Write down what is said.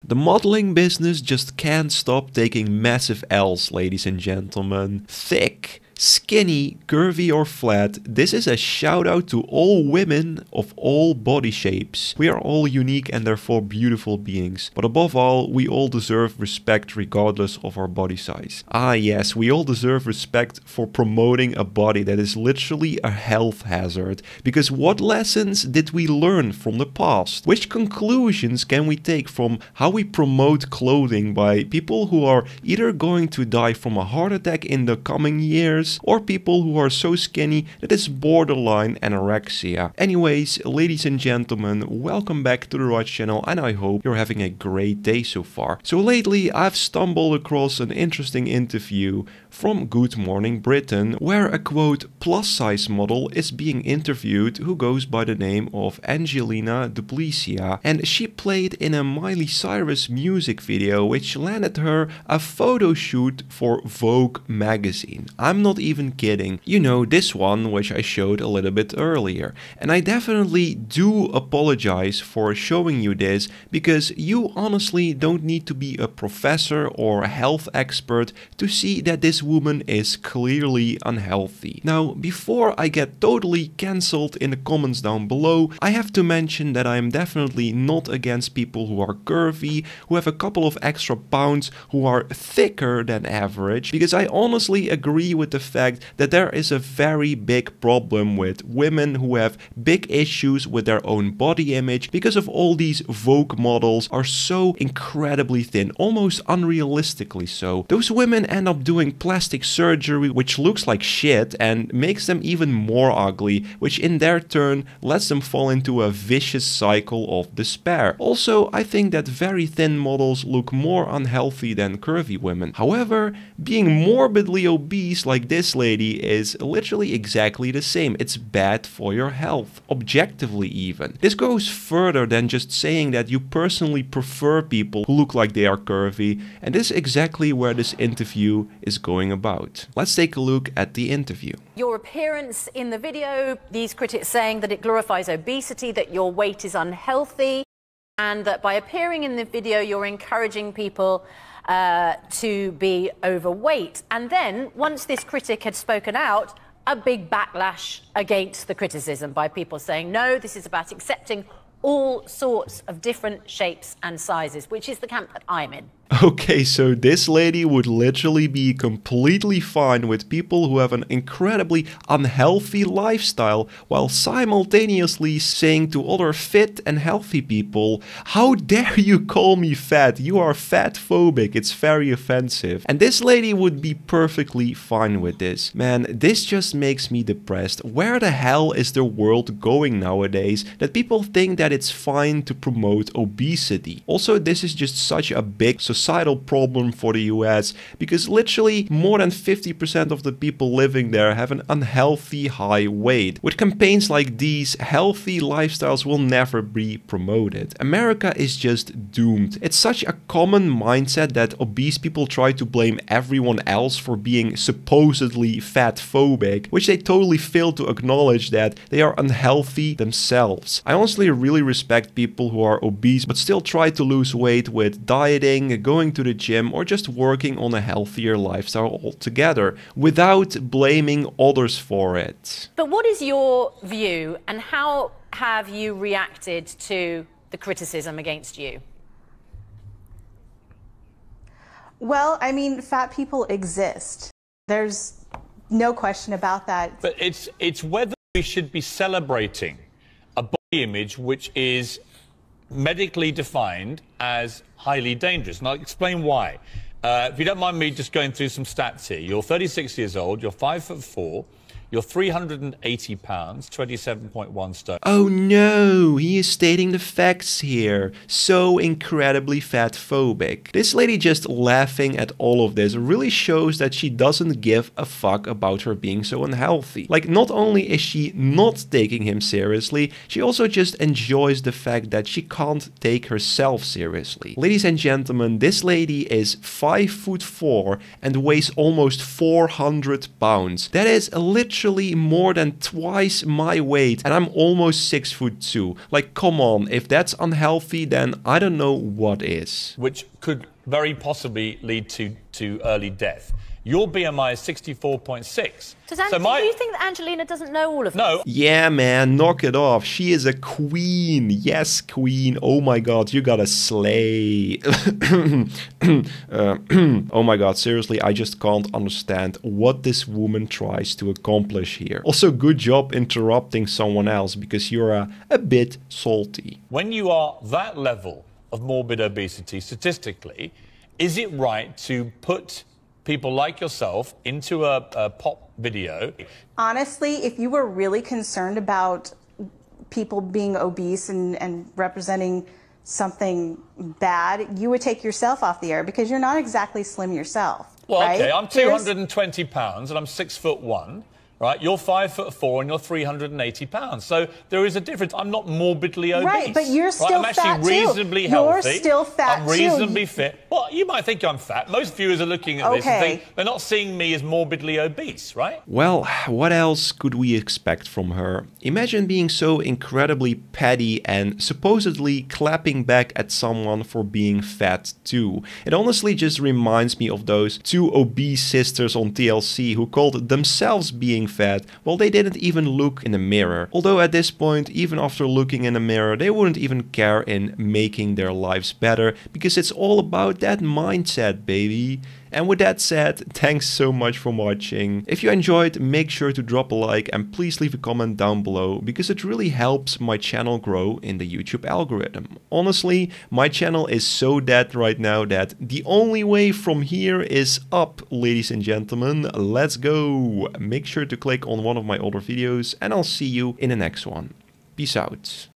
The modeling business just can't stop taking massive L's, ladies and gentlemen. Thick, skinny, curvy or flat, this is a shout out to all women of all body shapes. We are all unique and therefore beautiful beings. But above all, we all deserve respect regardless of our body size. Ah yes, we all deserve respect for promoting a body that is literally a health hazard. Because what lessons did we learn from the past? Which conclusions can we take from how we promote clothing by people who are either going to die from a heart attack in the coming years, or people who are so skinny that it's borderline anorexia. Anyways, ladies and gentlemen, welcome back to the Rutch channel and I hope you're having a great day so far. So lately I've stumbled across an interesting interview from Good Morning Britain where a quote plus size model is being interviewed who goes by the name of Angelina Duplisea, and she played in a Miley Cyrus music video which landed her a photo shoot for Vogue magazine. I'm not even kidding. You know, this one which I showed a little bit earlier. And I definitely do apologize for showing you this because you honestly don't need to be a professor or a health expert to see that this woman is clearly unhealthy. Now, before I get totally cancelled in the comments down below, I have to mention that I am definitely not against people who are curvy, who have a couple of extra pounds, who are thicker than average, because I honestly agree with the fact that there is a very big problem with women who have big issues with their own body image because of all these Vogue models are so incredibly thin, almost unrealistically so. Those women end up doing plastic surgery which looks like shit and makes them even more ugly, which in their turn lets them fall into a vicious cycle of despair. Also, I think that very thin models look more unhealthy than curvy women. However, being morbidly obese like this lady is literally exactly the same. It's bad for your health, objectively even. This goes further than just saying that you personally prefer people who look like they are curvy, and this is exactly where this interview is going about. Let's take a look at the interview. Your appearance in the video, these critics saying that it glorifies obesity, that your weight is unhealthy, and that by appearing in the video you're encouraging people to be overweight. And then, once this critic had spoken out, a big backlash against the criticism by people saying, no, this is about accepting all sorts of different shapes and sizes, which is the camp that I'm in. Okay, so this lady would literally be completely fine with people who have an incredibly unhealthy lifestyle while simultaneously saying to other fit and healthy people, how dare you call me fat? You are fat phobic. It's very offensive. And this lady would be perfectly fine with this. Man, this just makes me depressed. Where the hell is the world going nowadays that people think that it's fine to promote obesity? Also, this is just such a big societal problem for the US because literally more than 50% of the people living there have an unhealthy high weight. With campaigns like these, healthy lifestyles will never be promoted. America is just doomed. It's such a common mindset that obese people try to blame everyone else for being supposedly fat phobic, which they totally fail to acknowledge that they are unhealthy themselves. I honestly really respect people who are obese but still try to lose weight with dieting, going to the gym, or just working on a healthier lifestyle altogether without blaming others for it. But what is your view and how have you reacted to the criticism against you? Well, I mean, fat people exist. There's no question about that. But it's whether we should be celebrating a body image which is medically defined as highly dangerous. And I'll explain why. If you don't mind me just going through some stats here. You're 36 years old, you're 5'4", you're 380 pounds, 27.1 stone. Oh no, he is stating the facts here. So incredibly fat phobic. This lady just laughing at all of this really shows that she doesn't give a fuck about her being so unhealthy. Like, not only is she not taking him seriously, she also just enjoys the fact that she can't take herself seriously. Ladies and gentlemen, this lady is 5'4" and weighs almost 400 pounds. That is literally actually more than twice my weight and I'm almost 6'2". Like, come on, if that's unhealthy, then I don't know what is. Which could very possibly lead to early death. Your BMI is 64.6. Susanne, do you think that Angelina doesn't know all of this? No. Yeah, man, knock it off. She is a queen. Yes, queen. Oh my god, you gotta slay. Oh my god, seriously, I just can't understand what this woman tries to accomplish here. Also, good job interrupting someone else because you're a bit salty. When you are that level of morbid obesity, statistically, is it right to put people like yourself into a pop video? Honestly, if you were really concerned about people being obese and representing something bad, you would take yourself off the air because you're not exactly slim yourself. Well, right? okay, I'm 220 pounds and I'm 6'1". Right, you're 5'4" and you're 380 pounds. So there is a difference. I'm not morbidly obese. Right, but you're still I'm fat actually reasonably too. healthy. You're still fat I'm reasonably fit. Well, you might think I'm fat. Most viewers are looking at this and think they're not seeing me as morbidly obese, right? Well, what else could we expect from her? Imagine being so incredibly petty and supposedly clapping back at someone for being fat too. It honestly just reminds me of those two obese sisters on TLC who called themselves being fat while they didn't even look in the mirror. Although at this point, even after looking in the mirror, they wouldn't even care in making their lives better because it's all about that mindset, baby. And with that said, thanks so much for watching. If you enjoyed, make sure to drop a like and please leave a comment down below because it really helps my channel grow in the YouTube algorithm. Honestly, my channel is so dead right now that the only way from here is up, ladies and gentlemen. Let's go! Make sure to click on one of my older videos and I'll see you in the next one. Peace out.